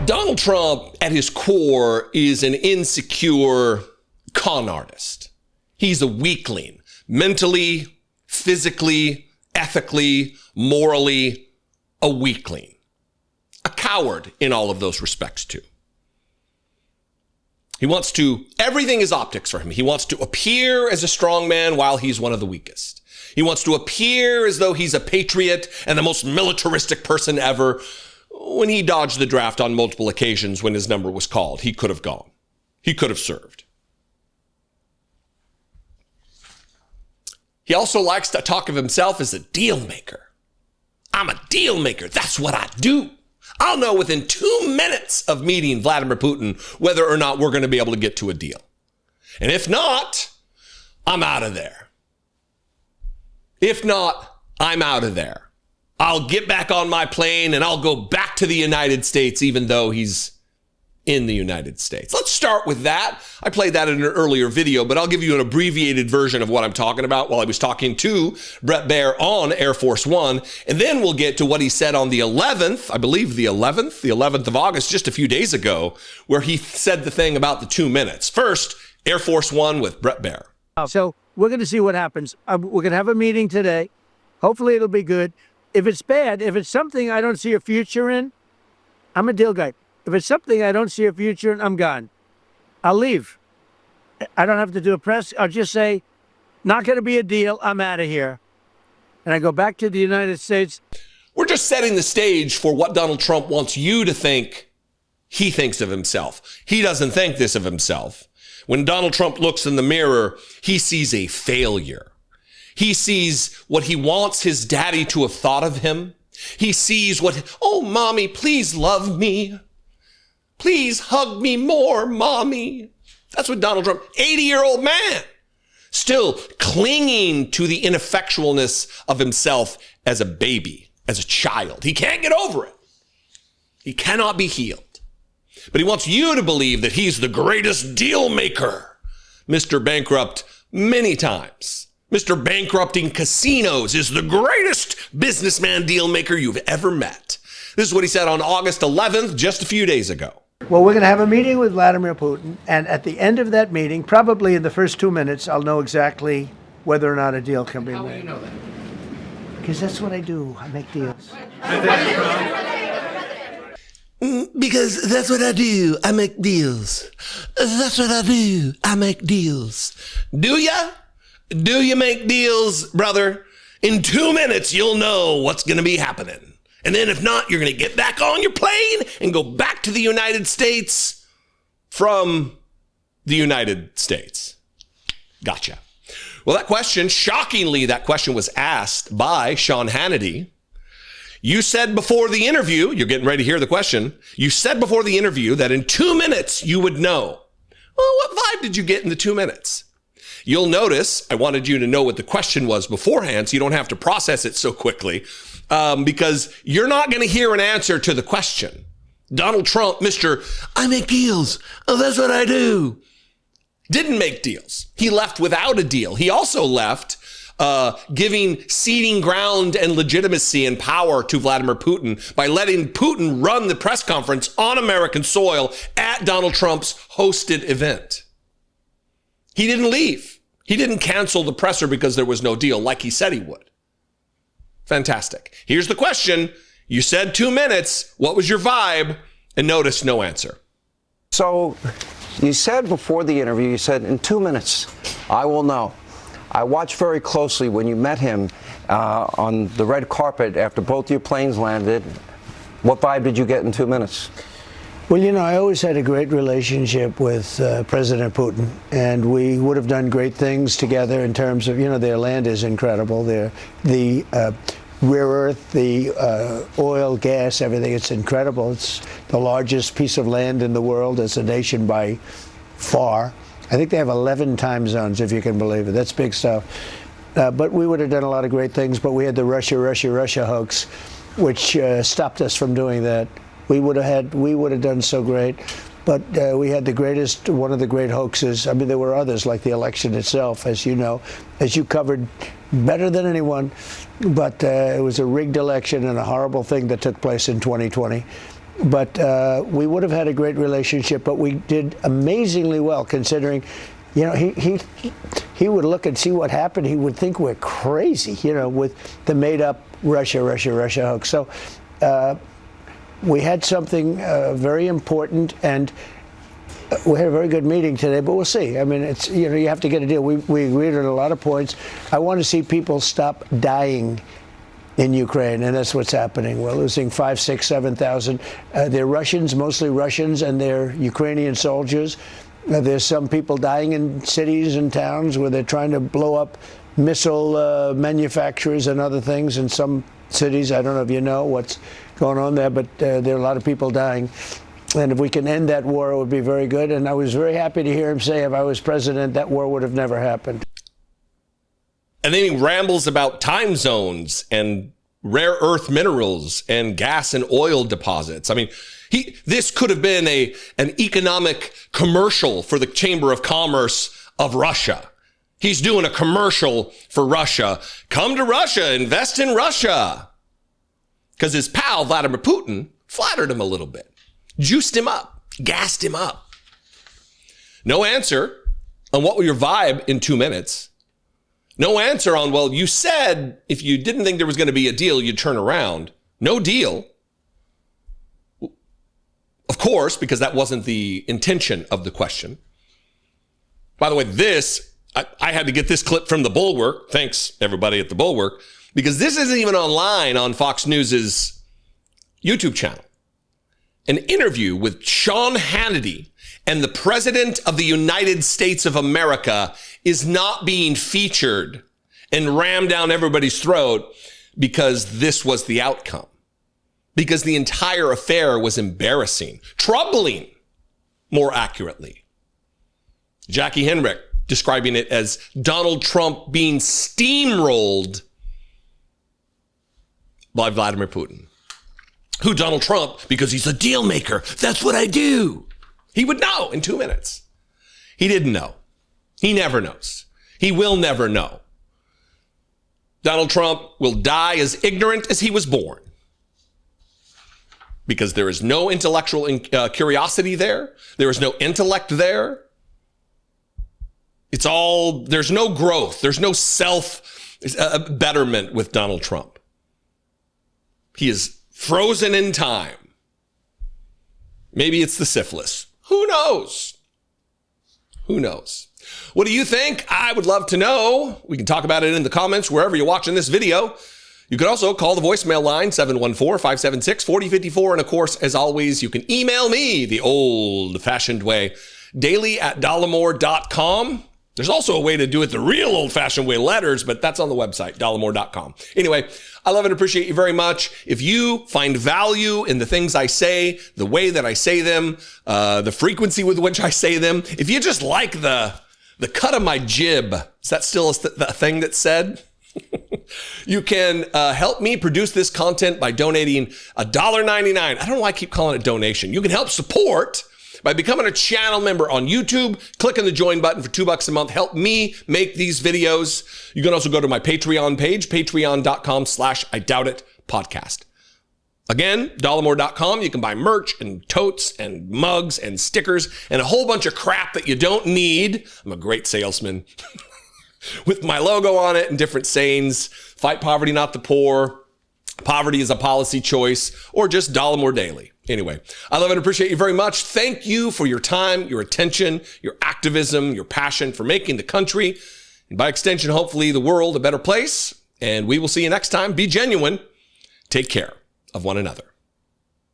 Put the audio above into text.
Donald Trump, at his core, is an insecure con artist. He's a weakling, mentally, physically, ethically, morally, a weakling. A coward in all of those respects, too. He wants to, everything is optics for him. He wants to appear as a strong man while he's one of the weakest. He wants to appear as though he's a patriot and the most militaristic person ever. When he dodged the draft on multiple occasions when his number was called, he could have gone. He could have served. He also likes to talk of himself as a deal maker. I'm a deal maker. That's what I do. I'll know within 2 minutes of meeting Vladimir Putin whether or not we're going to be able to get to a deal. And if not, I'm out of there. If not, I'm out of there. I'll get back on my plane and I'll go back to the United States, even though he's in the United States. Let's start with that. I played that in an earlier video, but I'll give you an abbreviated version of what I'm talking about while I was talking to Bret Baier on Air Force One. And then we'll get to what he said on the 11th, I believe the 11th of August, just a few days ago, where he said the thing about the 2 minutes. First, Air Force One with Bret Baier. So we're going to see what happens. We're going to have a meeting today. Hopefully it'll be good. If it's bad, if it's something I don't see a future in, I'm a deal guy. If it's something I don't see a future in, I'm gone. I'll leave. I don't have to do a press. I'll just say, not going to be a deal. I'm out of here. And I go back to the United States. We're just setting the stage for what Donald Trump wants you to think he thinks of himself. He doesn't think this of himself. When Donald Trump looks in the mirror, he sees a failure. He sees what he wants his daddy to have thought of him. He sees what, oh, mommy, please love me. Please hug me more, mommy. That's what Donald Trump, 80-year-old man, still clinging to the ineffectualness of himself as a baby, as a child. He can't get over it. He cannot be healed. But he wants you to believe that he's the greatest deal maker. Mr. Bankrupt many times. Mr. Bankrupting Casinos is the greatest businessman deal maker you've ever met. This is what he said on August 11th, just a few days ago. Well, we're going to have a meeting with Vladimir Putin. And at the end of that meeting, probably in the first 2 minutes, I'll know exactly whether or not a deal can be made. How will you know that? Because that's what I do. I make deals. Because that's what I do. I make deals. That's what I do. I make deals. Do ya? Do you make deals, brother? In 2 minutes, you'll know what's going to be happening. And then if not, you're going to get back on your plane and go back to the United States from the United States. Gotcha. Well, that question, shockingly, that question was asked by Sean Hannity. You said before the interview, you're getting ready to hear the question, you said before the interview that in 2 minutes you would know. Well, what vibe did you get in the 2 minutes? You'll notice, I wanted you to know what the question was beforehand so you don't have to process it so quickly, because you're not going to hear an answer to the question. Donald Trump, Mr. I make deals. Oh, that's what I do. Didn't make deals. He left without a deal. He also left ceding ground and legitimacy and power to Vladimir Putin by letting Putin run the press conference on American soil at Donald Trump's hosted event. He didn't leave. He didn't cancel the presser because there was no deal like he said he would. Fantastic. Here's the question. You said 2 minutes. What was your vibe? And notice no answer. So you said before the interview, you said in 2 minutes, I will know. I watched very closely when you met him on the red carpet after both your planes landed. What vibe did you get in 2 minutes? Well, you know, I always had a great relationship with President Putin, and we would have done great things together in terms of, you know, their land is incredible. The rare earth, the oil, gas, everything, it's incredible. It's the largest piece of land in the world as a nation by far. I think they have 11 time zones, if you can believe it. That's big stuff. But we would have done a lot of great things, but we had the Russia hoax, which stopped us from doing that. We would have done so great, but we had one of the great hoaxes. I mean, there were others, like the election itself, as you know, as you covered better than anyone. But it was a rigged election and a horrible thing that took place in 2020. but we would have had a great relationship. But we did amazingly well, considering, you know, he would look and see what happened. He would think we're crazy, you know, with the made-up Russia hoax. So we had something very important, and we had a very good meeting today, but we'll see. I mean, it's, you know, you have to get a deal. We agreed on a lot of points. I want to see people stop dying in Ukraine, and that's what's happening. We're losing 5, 6, 7,000. They're Russians, mostly Russians, and they're Ukrainian soldiers. There's some people dying in cities and towns where they're trying to blow up missile manufacturers and other things in some cities. I don't know if you know what's going on there, but there are a lot of people dying. And if we can end that war, it would be very good. And I was very happy to hear him say, if I was president, that war would have never happened. And then he rambles about time zones and rare earth minerals and gas and oil deposits. I mean, this could have been an economic commercial for the Chamber of Commerce of Russia. He's doing a commercial for Russia. Come to Russia, invest in Russia. Because his pal, Vladimir Putin, flattered him a little bit, juiced him up, gassed him up. No answer on what was your vibe in 2 minutes. No answer on, well, you said if you didn't think there was going to be a deal, you'd turn around. No deal. Of course, because that wasn't the intention of the question. By the way, I had to get this clip from the Bulwark. Thanks, everybody at the Bulwark, because this isn't even online on Fox News's YouTube channel. An interview with Sean Hannity and the President of the United States of America is not being featured and rammed down everybody's throat because this was the outcome. Because the entire affair was embarrassing, troubling, more accurately. Jackie Henrich describing it as Donald Trump being steamrolled by Vladimir Putin. Who Donald Trump? Because he's a deal maker. That's what I do. He would know in 2 minutes. He didn't know. He never knows. He will never know. Donald Trump will die as ignorant as he was born. Because there is no intellectual curiosity there. There is no intellect there. There's no growth. There's no self-betterment with Donald Trump. He is frozen in time. Maybe it's the syphilis. Who knows? Who knows? What do you think? I would love to know. We can talk about it in the comments wherever you're watching this video. You can also call the voicemail line, 714-576-4054. And of course, as always, you can email me the old-fashioned way, daily@dollemore.com. There's also a way to do it the real old-fashioned way, letters, but that's on the website, dollemore.com. Anyway, I love and appreciate you very much. If you find value in the things I say, the way that I say them, the frequency with which I say them, if you just like the cut of my jib, is that still a thing that's said? You can help me produce this content by donating $1.99. I don't know why I keep calling it donation. You can help support by becoming a channel member on YouTube. Click on the join button for $2 a month. Help me make these videos. You can also go to my Patreon page, patreon.com/IDoubtIt podcast. Again, dollemore.com. You can buy merch and totes and mugs and stickers and a whole bunch of crap that you don't need. I'm a great salesman. With my logo on it and different sayings. Fight poverty, not the poor. Poverty is a policy choice, or just Dollemore Daily. Anyway, I love and appreciate you very much. Thank you for your time, your attention, your activism, your passion for making the country, and by extension, hopefully the world, a better place. And we will see you next time. Be genuine. Take care of one another.